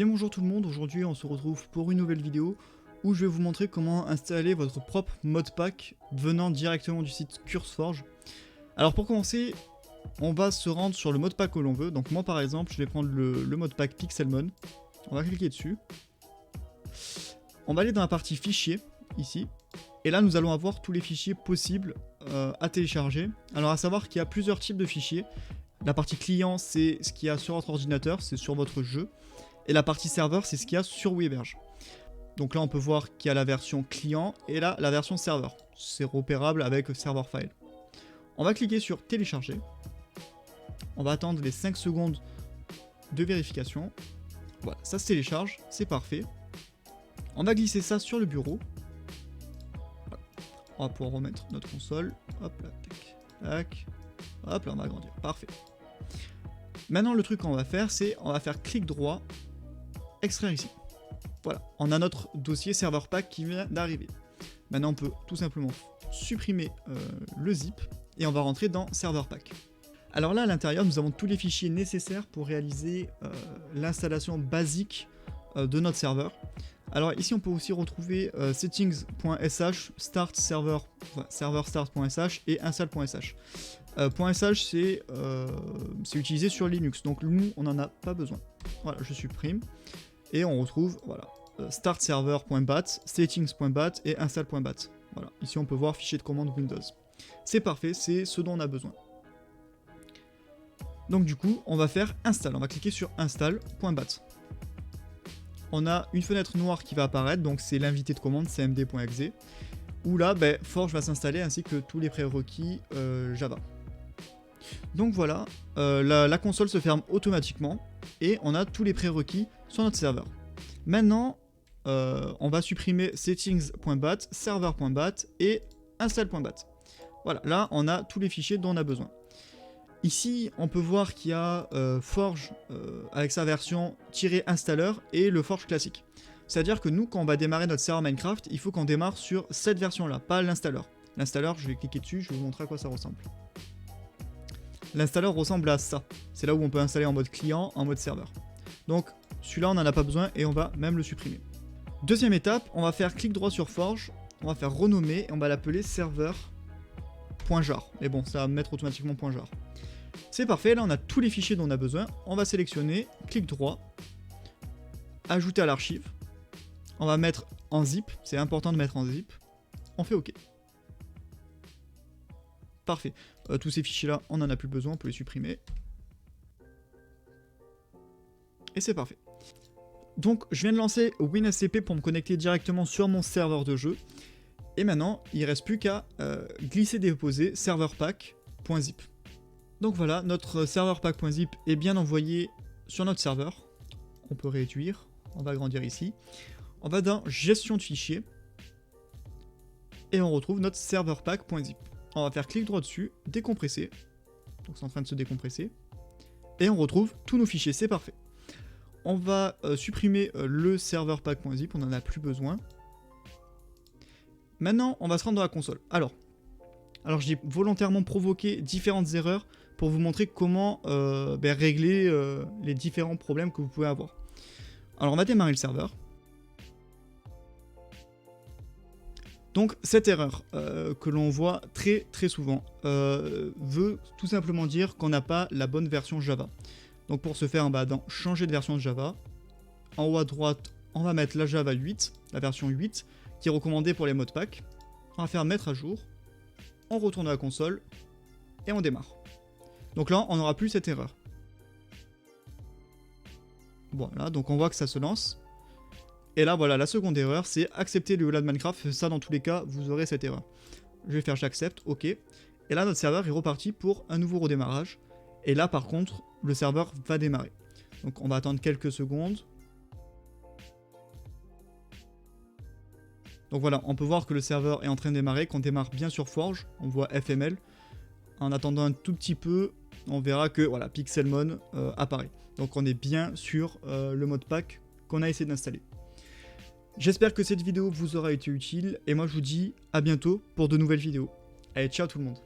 Eh bien bonjour tout le monde, aujourd'hui on se retrouve pour une nouvelle vidéo où je vais vous montrer comment installer votre propre modpack venant directement du site CurseForge. Alors pour commencer, on va se rendre sur le modpack que l'on veut. Donc moi par exemple, je vais prendre le modpack Pixelmon. On va cliquer dessus. On va aller dans la partie fichiers, ici. Et là nous allons avoir tous les fichiers possibles à télécharger. Alors à savoir qu'il y a plusieurs types de fichiers. La partie client, c'est ce qu'il y a sur votre ordinateur, c'est sur votre jeu. Et la partie serveur, c'est ce qu'il y a sur Weberge. Donc là, on peut voir qu'il y a la version client et là, la version serveur. C'est repérable avec server file. On va cliquer sur télécharger. On va attendre les 5 secondes de vérification. Voilà, ça se télécharge, c'est parfait. On va glisser ça sur le bureau. Voilà. On va pouvoir remettre notre console. Hop là, tac, tac. Hop là, on va agrandir. Parfait. Maintenant, le truc qu'on va faire, c'est on va faire clic droit, extraire ici. Voilà, on a notre dossier server pack qui vient d'arriver. Maintenant, on peut tout simplement supprimer le zip et on va rentrer dans server pack. Alors là, à l'intérieur, nous avons tous les fichiers nécessaires pour réaliser l'installation basique de notre serveur. Alors ici, on peut aussi retrouver settings.sh, start server, server start.sh et install.sh. .sh c'est utilisé sur Linux, donc nous on n'en a pas besoin. Voilà, je supprime et on retrouve voilà, start server.bat, settings.bat et install.bat. Voilà, ici on peut voir fichier de commande Windows. C'est parfait, c'est ce dont on a besoin. Donc du coup, on va faire install, on va cliquer sur install.bat. On a une fenêtre noire qui va apparaître, donc c'est l'invité de commande cmd.exe, où là, Forge va s'installer ainsi que tous les prérequis Java. Donc voilà, la console se ferme automatiquement et on a tous les prérequis sur notre serveur. Maintenant, on va supprimer settings.bat, server.bat et install.bat. Voilà, là on a tous les fichiers dont on a besoin. Ici, on peut voir qu'il y a Forge avec sa version -installer et le Forge classique. C'est-à-dire que nous, quand on va démarrer notre serveur Minecraft, il faut qu'on démarre sur cette version-là, pas l'installeur. L'installeur, je vais cliquer dessus, je vais vous montrer à quoi ça ressemble. L'installeur ressemble à ça. C'est là où on peut installer en mode client, en mode serveur. Donc, celui-là, on n'en a pas besoin et on va même le supprimer. Deuxième étape, on va faire clic droit sur Forge, on va faire renommer et on va l'appeler serveur.jar. Mais bon, ça va mettre automatiquement .jar. C'est parfait, là on a tous les fichiers dont on a besoin. On va sélectionner, clic droit, ajouter à l'archive. On va mettre en zip, c'est important de mettre en zip. On fait OK. Parfait. Tous ces fichiers-là, on n'en a plus besoin, on peut les supprimer. Et c'est parfait. Donc, je viens de lancer WinSCP pour me connecter directement sur mon serveur de jeu. Et maintenant, il ne reste plus qu'à glisser-déposer serverpack.zip. Donc voilà, notre serverpack.zip est bien envoyé sur notre serveur. On peut réduire, on va agrandir ici. On va dans gestion de fichiers. Et on retrouve notre serverpack.zip. On va faire clic droit dessus, décompresser. Donc c'est en train de se décompresser. Et on retrouve tous nos fichiers, c'est parfait. On va supprimer le serverpack.zip, on n'en a plus besoin. Maintenant, on va se rendre dans la console. Alors j'ai volontairement provoqué différentes erreurs pour vous montrer comment régler les différents problèmes que vous pouvez avoir. Alors on va démarrer le serveur. Donc cette erreur que l'on voit très souvent veut tout simplement dire qu'on n'a pas la bonne version Java. Donc pour ce faire, on va dans changer de version de Java. En haut à droite, on va mettre la Java 8, la version 8, qui est recommandée pour les modpacks. On va faire mettre à jour. On retourne à la console et on démarre. Donc là, on n'aura plus cette erreur. Voilà, donc on voit que ça se lance. Et là, voilà, la seconde erreur, c'est accepter le ULA de Minecraft. Ça, dans tous les cas, vous aurez cette erreur. Je vais faire j'accepte, OK. Et là, notre serveur est reparti pour un nouveau redémarrage. Et là, par contre, le serveur va démarrer. Donc on va attendre quelques secondes. Donc voilà, on peut voir que le serveur est en train de démarrer, qu'on démarre bien sur Forge, on voit FML. En attendant un tout petit peu, on verra que voilà, Pixelmon apparaît. Donc on est bien sur le modpack qu'on a essayé d'installer. J'espère que cette vidéo vous aura été utile, et moi je vous dis à bientôt pour de nouvelles vidéos. Allez, ciao tout le monde.